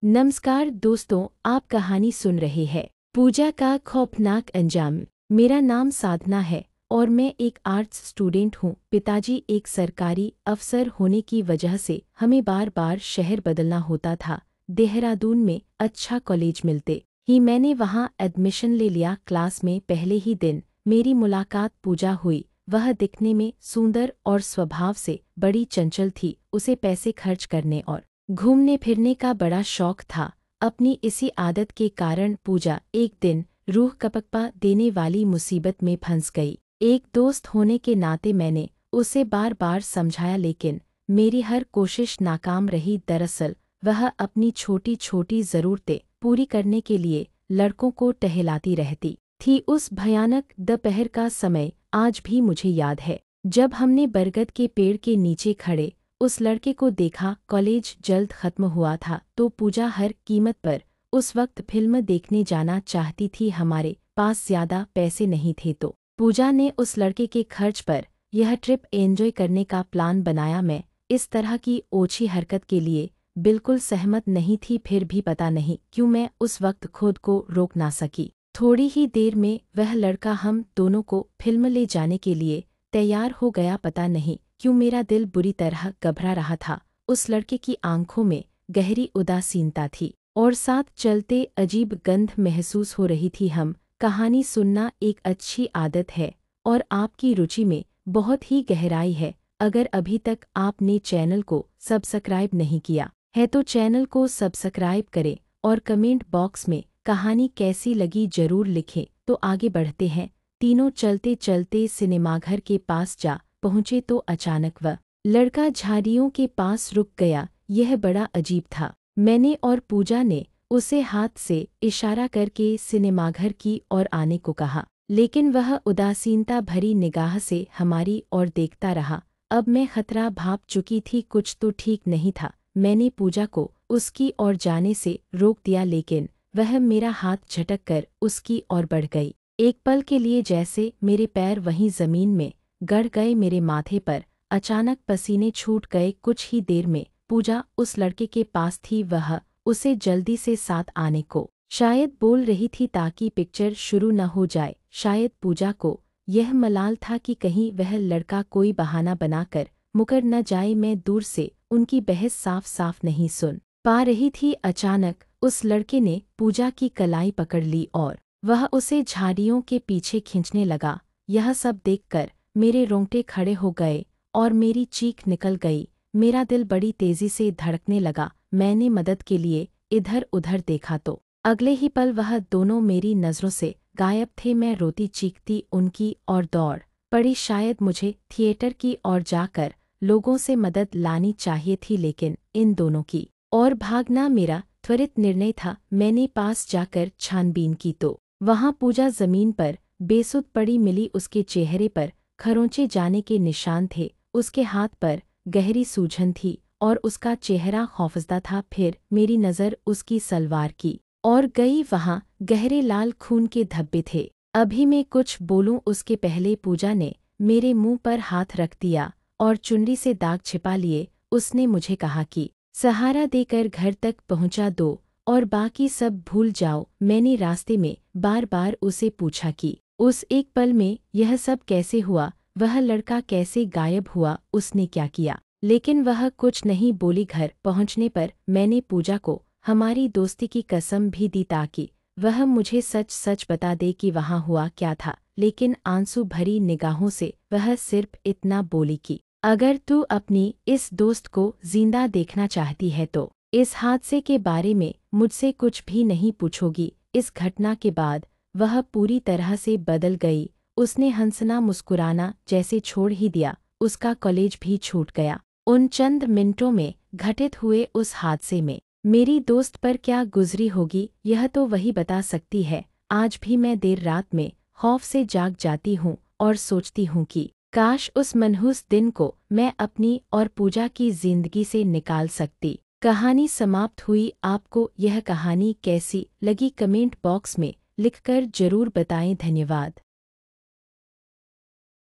नमस्कार दोस्तों, आप कहानी सुन रहे हैं पूजा का खौफनाक अंजाम। मेरा नाम साधना है और मैं एक आर्ट्स स्टूडेंट हूँ। पिताजी एक सरकारी अफसर होने की वजह से हमें बार बार शहर बदलना होता था। देहरादून में अच्छा कॉलेज मिलते ही मैंने वहाँ एडमिशन ले लिया। क्लास में पहले ही दिन मेरी मुलाकात पूजा हुई। वह दिखने में सुंदर और स्वभाव से बड़ी चंचल थी। उसे पैसे खर्च करने और घूमने फिरने का बड़ा शौक था। अपनी इसी आदत के कारण पूजा एक दिन रूह कपकपा देने वाली मुसीबत में फंस गई। एक दोस्त होने के नाते मैंने उसे बार बार समझाया, लेकिन मेरी हर कोशिश नाकाम रही। दरअसल वह अपनी छोटी छोटी ज़रूरतें पूरी करने के लिए लड़कों को टहलाती रहती थी। उस भयानक दोपहर का समय आज भी मुझे याद है, जब हमने बरगद के पेड़ के नीचे खड़े उस लड़के को देखा। कॉलेज जल्द खत्म हुआ था तो पूजा हर कीमत पर उस वक्त फिल्म देखने जाना चाहती थी। हमारे पास ज्यादा पैसे नहीं थे तो पूजा ने उस लड़के के खर्च पर यह ट्रिप एंजॉय करने का प्लान बनाया। मैं इस तरह की ओछी हरकत के लिए बिल्कुल सहमत नहीं थी, फिर भी पता नहीं क्यों मैं उस वक्त खुद को रोक ना सकी। थोड़ी ही देर में वह लड़का हम दोनों को फिल्म ले जाने के लिए तैयार हो गया। पता नहीं क्यों मेरा दिल बुरी तरह घबरा रहा था। उस लड़के की आंखों में गहरी उदासीनता थी और साथ चलते अजीब गंध महसूस हो रही थी। हम कहानी सुनना एक अच्छी आदत है और आपकी रुचि में बहुत ही गहराई है। अगर अभी तक आपने चैनल को सब्सक्राइब नहीं किया है तो चैनल को सब्सक्राइब करें और कमेंट बॉक्स में कहानी कैसी लगी जरूर लिखें। तो आगे बढ़ते हैं। तीनों चलते चलते सिनेमाघर के पास जा पहुँचे तो अचानक वह लड़का झाड़ियों के पास रुक गया। यह बड़ा अजीब था। मैंने और पूजा ने उसे हाथ से इशारा करके सिनेमाघर की ओर आने को कहा, लेकिन वह उदासीनता भरी निगाह से हमारी ओर देखता रहा। अब मैं खतरा भाप चुकी थी, कुछ तो ठीक नहीं था। मैंने पूजा को उसकी ओर जाने से रोक दिया, लेकिन वह मेरा हाथ झटक कर उसकी ओर बढ़ गई। एक पल के लिए जैसे मेरे पैर वहीं जमीन में गड़ गए। मेरे माथे पर अचानक पसीने छूट गए। कुछ ही देर में पूजा उस लड़के के पास थी। वह उसे जल्दी से साथ आने को शायद बोल रही थी ताकि पिक्चर शुरू न हो जाए। शायद पूजा को यह मलाल था कि कहीं वह लड़का कोई बहाना बनाकर मुकर न जाए। मैं दूर से उनकी बहस साफ साफ नहीं सुन पा रही थी। अचानक उस लड़के ने पूजा की कलाई पकड़ ली और वह उसे झाड़ियों के पीछे खींचने लगा। यह सब देखकर मेरे रोंगटे खड़े हो गए और मेरी चीख निकल गई। मेरा दिल बड़ी तेजी से धड़कने लगा। मैंने मदद के लिए इधर उधर देखा तो अगले ही पल वह दोनों मेरी नज़रों से गायब थे। मैं रोती चीखती उनकी ओर दौड़ पड़ी। शायद मुझे थिएटर की ओर जाकर लोगों से मदद लानी चाहिए थी, लेकिन इन दोनों की ओर भागना मेरा त्वरित निर्णय था। मैंने पास जाकर छानबीन की तो वहाँ पूजा जमीन पर बेसुध पड़ी मिली। उसके चेहरे पर खरोंचे जाने के निशान थे, उसके हाथ पर गहरी सूजन थी और उसका चेहरा खौफजदा था। फिर मेरी नज़र उसकी सलवार की और गई, वहाँ गहरे लाल खून के धब्बे थे। अभी मैं कुछ बोलूं उसके पहले पूजा ने मेरे मुंह पर हाथ रख दिया और चुनरी से दाग छिपा लिए। उसने मुझे कहा कि सहारा देकर घर तक पहुंचा दो और बाकी सब भूल जाओ। मैंने रास्ते में बार बार उसे पूछा कि उस एक पल में यह सब कैसे हुआ, वह लड़का कैसे गायब हुआ, उसने क्या किया, लेकिन वह कुछ नहीं बोली। घर पहुंचने पर मैंने पूजा को हमारी दोस्ती की कसम भी दी ताकि वह मुझे सच सच बता दे कि वहाँ हुआ क्या था। लेकिन आंसू भरी निगाहों से वह सिर्फ इतना बोली कि अगर तू अपनी इस दोस्त को जिंदा देखना चाहती है तो इस हादसे के बारे में मुझसे कुछ भी नहीं पूछोगी। इस घटना के बाद वह पूरी तरह से बदल गई। उसने हंसना मुस्कुराना जैसे छोड़ ही दिया। उसका कॉलेज भी छूट गया। उन चंद मिनटों में घटित हुए उस हादसे में मेरी दोस्त पर क्या गुजरी होगी, यह तो वही बता सकती है। आज भी मैं देर रात में खौफ से जाग जाती हूँ और सोचती हूँ कि काश उस मनहूस दिन को मैं अपनी और पूजा की जिंदगी से निकाल सकती। कहानी समाप्त हुई। आपको यह कहानी कैसी लगी कमेंट बॉक्स में लिखकर जरूर बताएं। धन्यवाद।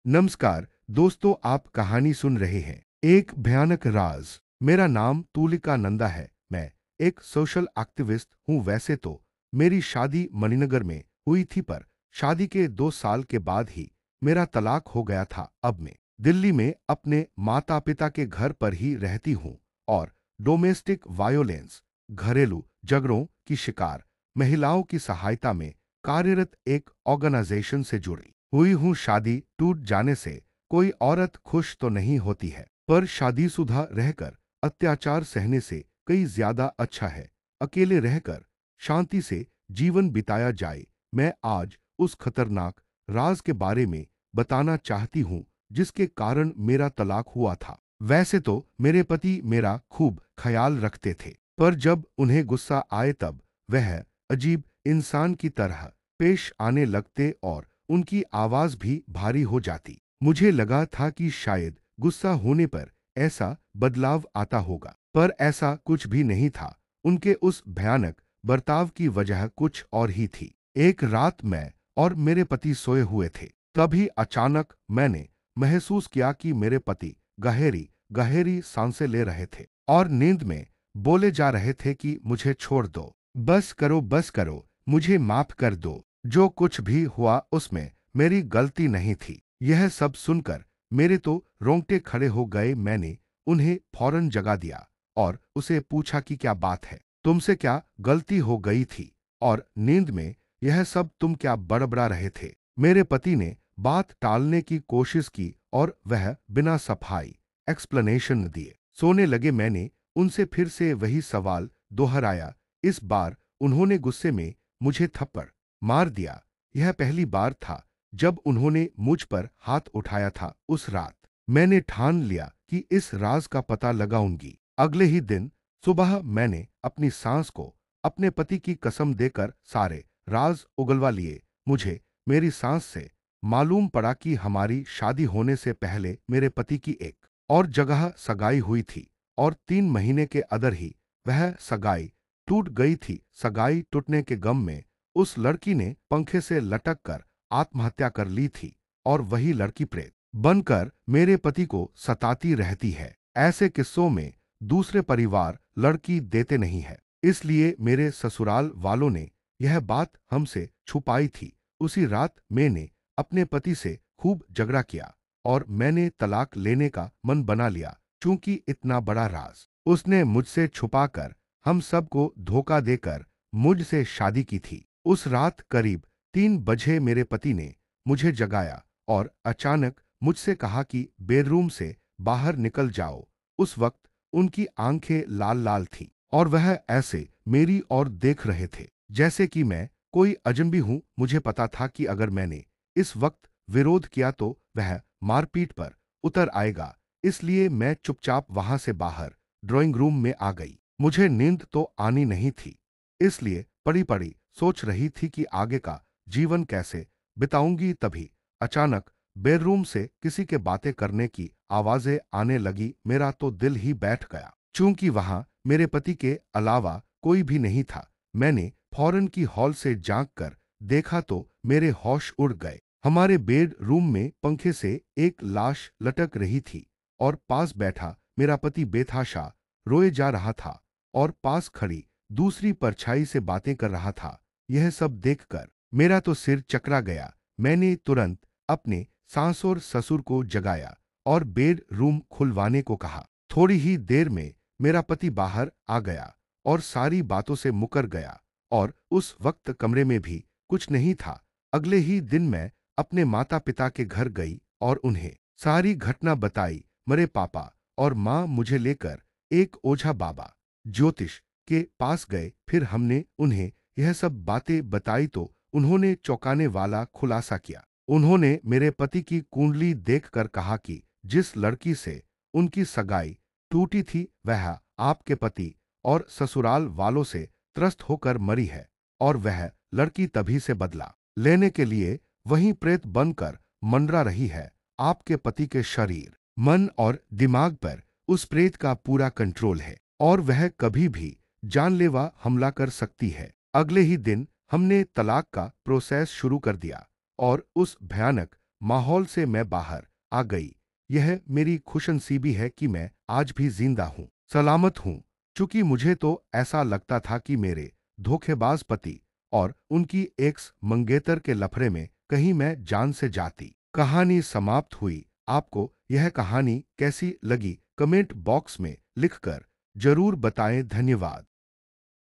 नमस्कार दोस्तों, आप कहानी सुन रहे हैं एक भयानक राज। मेरा नाम तुलिका नंदा है। मैं एक सोशल एक्टिविस्ट हूँ। वैसे तो मेरी शादी मणिनगर में हुई थी, पर शादी के 2 साल के बाद ही मेरा तलाक हो गया था। अब मैं दिल्ली में अपने माता पिता के घर पर ही रहती हूँ और डोमेस्टिक वायोलेंस, घरेलू झगड़ों की शिकार महिलाओं की सहायता में कार्यरत एक ऑर्गेनाइजेशन से जुड़ी हुई हूँ। शादी टूट जाने से कोई औरत खुश तो नहीं होती है, पर शादीशुदा रहकर अत्याचार सहने से कई ज्यादा अच्छा है अकेले रहकर शांति से जीवन बिताया जाए। मैं आज उस खतरनाक राज के बारे में बताना चाहती हूँ जिसके कारण मेरा तलाक हुआ था। वैसे तो मेरे पति मेरा खूब ख्याल रखते थे, पर जब उन्हें गुस्सा आए तब वह अजीब इंसान की तरह पेश आने लगते और उनकी आवाज भी भारी हो जाती। मुझे लगा था कि शायद गुस्सा होने पर ऐसा बदलाव आता होगा, पर ऐसा कुछ भी नहीं था। उनके उस भयानक बर्ताव की वजह कुछ और ही थी। एक रात मैं और मेरे पति सोए हुए थे, तभी अचानक मैंने महसूस किया कि मेरे पति गहरी गहरी सांसें ले रहे थे और नींद में बोले जा रहे थे कि मुझे छोड़ दो, बस करो, मुझे माफ कर दो। जो कुछ भी हुआ उसमें मेरी गलती नहीं थी। यह सब सुनकर मेरे तो रोंगटे खड़े हो गए। मैंने उन्हें फौरन जगा दिया और उसे पूछा कि क्या बात है, तुमसे क्या गलती हो गई थी और नींद में यह सब तुम क्या बड़बड़ा रहे थे। मेरे पति ने बात टालने की कोशिश की और वह बिना सफाई एक्सप्लेनेशन दिए सोने लगे। मैंने उनसे फिर से वही सवाल दोहराया। इस बार उन्होंने गुस्से में मुझे थप्पड़ मार दिया। यह पहली बार था जब उन्होंने मुझ पर हाथ उठाया था। उस रात मैंने ठान लिया कि इस राज का पता लगाऊंगी। अगले ही दिन सुबह मैंने अपनी सांस को अपने पति की कसम देकर सारे राज उगलवा लिए। मुझे मेरी सांस से मालूम पड़ा कि हमारी शादी होने से पहले मेरे पति की एक और जगह सगाई हुई थी और 3 महीने के अंदर ही वह सगाई टूट गई थी। सगाई टूटने के गम में उस लड़की ने पंखे से लटक कर आत्महत्या कर ली थी और वही लड़की प्रेत बनकर मेरे पति को सताती रहती है। ऐसे किस्सों में दूसरे परिवार लड़की देते नहीं है, इसलिए मेरे ससुराल वालों ने यह बात हमसे छुपाई थी। उसी रात मैंने अपने पति से खूब झगड़ा किया और मैंने तलाक लेने का मन बना लिया। चूंकि इतना बड़ा राज उसने मुझसे छुपाकर हम सबको धोखा देकर मुझसे शादी की थी। उस रात करीब 3 बजे मेरे पति ने मुझे जगाया और अचानक मुझसे कहा कि बेडरूम से बाहर निकल जाओ। उस वक्त उनकी आंखें लाल लाल थी और वह ऐसे मेरी ओर देख रहे थे जैसे कि मैं कोई अजनबी हूं। मुझे पता था कि अगर मैंने इस वक्त विरोध किया तो वह मारपीट पर उतर आएगा, इसलिए मैं चुपचाप वहां से बाहर ड्राइंग रूम में आ गई। मुझे नींद तो आनी नहीं थी, इसलिए पड़ी पड़ी सोच रही थी कि आगे का जीवन कैसे बिताऊंगी। तभी अचानक बेडरूम से किसी के बातें करने की आवाजें आने लगी। मेरा तो दिल ही बैठ गया। चूंकि वहां मेरे पति के अलावा कोई भी नहीं था, मैंने फौरन की हॉल से झांक कर देखा तो मेरे होश उड़ गए। हमारे बेड रूम में पंखे से एक लाश लटक रही थी और पास बैठा मेरा पति बेतहाशा रोए जा रहा था और पास खड़ी दूसरी परछाई से बातें कर रहा था। यह सब देखकर मेरा तो सिर चकरा गया। मैंने तुरंत अपने सास और ससुर को जगाया और बेड रूम खुलवाने को कहा। थोड़ी ही देर में मेरा पति बाहर आ गया और सारी बातों से मुकर गया और उस वक्त कमरे में भी कुछ नहीं था। अगले ही दिन मैं अपने माता पिता के घर गई और उन्हें सारी घटना बताई। मेरे पापा और माँ मुझे लेकर एक ओझा बाबा ज्योतिष के पास गए। फिर हमने उन्हें यह सब बातें बताई तो उन्होंने चौंकाने वाला खुलासा किया। उन्होंने मेरे पति की कुंडली देखकर कहा कि जिस लड़की से उनकी सगाई टूटी थी वह आपके पति और ससुराल वालों से त्रस्त होकर मरी है और वह लड़की तभी से बदला लेने के लिए वहीं प्रेत बनकर मंडरा रही है। आपके पति के शरीर, मन और दिमाग पर उस प्रेत का पूरा कंट्रोल है और वह कभी भी जानलेवा हमला कर सकती है। अगले ही दिन हमने तलाक का प्रोसेस शुरू कर दिया और उस भयानक माहौल से मैं बाहर आ गई। यह मेरी खुशनसीबी है कि मैं आज भी जिंदा हूँ, सलामत हूँ। चूंकि मुझे तो ऐसा लगता था कि मेरे धोखेबाज पति और उनकी एक्स मंगेतर के लफड़े में कहीं मैं जान से जाती। कहानी समाप्त हुई। आपको यह कहानी कैसी लगी कमेंट बॉक्स में लिखकर जरूर बताएं। धन्यवाद।